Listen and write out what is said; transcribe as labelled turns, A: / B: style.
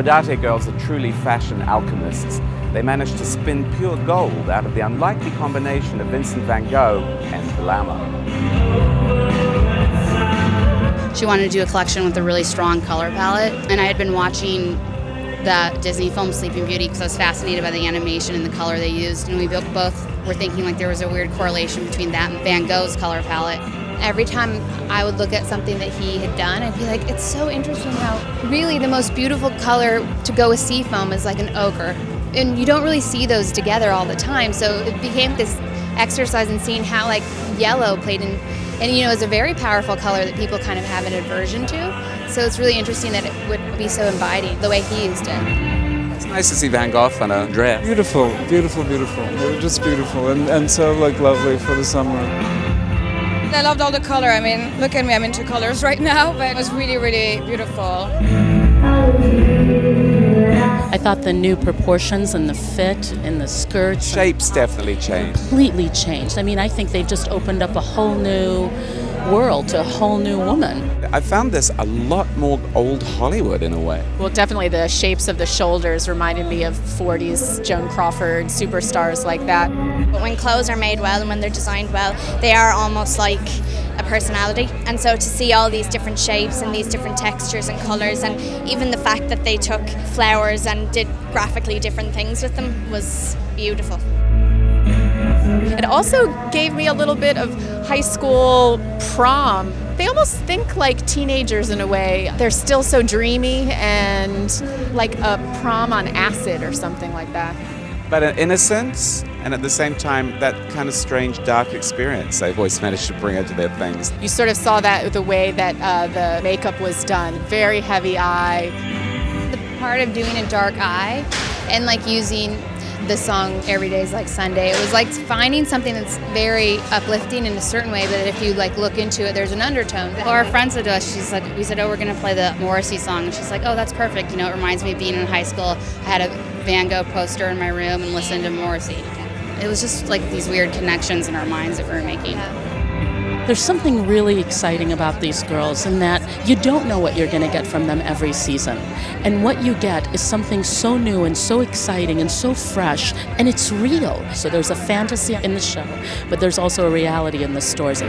A: Rodarte girls are truly fashion alchemists. They managed to spin pure gold out of the unlikely combination of Vincent van Gogh and glamour.
B: She wanted to do a collection with a really strong color palette, and I had been watching the Disney film Sleeping Beauty because I was fascinated by the animation and the color they used, and we both were thinking like there was a weird correlation between that and Van Gogh's color palette. Every time I would look at something that he had done, I'd be like, it's so interesting how really the most beautiful color to go with seafoam is like an ochre. And you don't really see those together all the time, so it became this exercise in seeing how like yellow played in, and you know, it's a very powerful color that people kind of have an aversion to. So it's really interesting that it would be so inviting the way he used it.
A: It's nice to see Van Gogh on a dress.
C: Beautiful, beautiful, beautiful. They were just beautiful and so like lovely for the summer.
D: I loved all the color. I mean, look at me, I'm into colors right now, but it was really, really beautiful.
E: I thought the new proportions and the fit and the skirts.
A: Shapes definitely changed.
E: Completely changed. I mean, I think they just opened up a whole new world to a whole new woman.
A: I found this a lot more old Hollywood in a way.
F: Well, definitely the shapes of the shoulders reminded me of 40s Joan Crawford, superstars like that.
G: But when clothes are made well and when they're designed well, they are almost like a personality. And so to see all these different shapes and these different textures and colours, and even the fact that they took flowers and did graphically different things with them was beautiful.
F: It also gave me a little bit of high school prom. They almost think like teenagers in a way. They're still so dreamy and like a prom on acid or something like that.
A: But an innocence, and at the same time, that kind of strange, dark experience they've always managed to bring into their things.
F: You sort of saw that with the way that the makeup was done. Very heavy eye.
B: The part of doing a dark eye and like using the song Every Day's Like Sunday, it was like finding something that's very uplifting in a certain way, but if you like look into it, there's an undertone. Well, our friend said to us, we said, oh, we're going to play the Morrissey song. And she's like, oh, that's perfect. You know, it reminds me of being in high school. I had a Van Gogh poster in my room and listened to Morrissey. It was just like these weird connections in our minds that we were making.
E: There's something really exciting about these girls in that you don't know what you're going to get from them every season. And what you get is something so new and so exciting and so fresh, and it's real. So there's a fantasy in the show, but there's also a reality in the stores.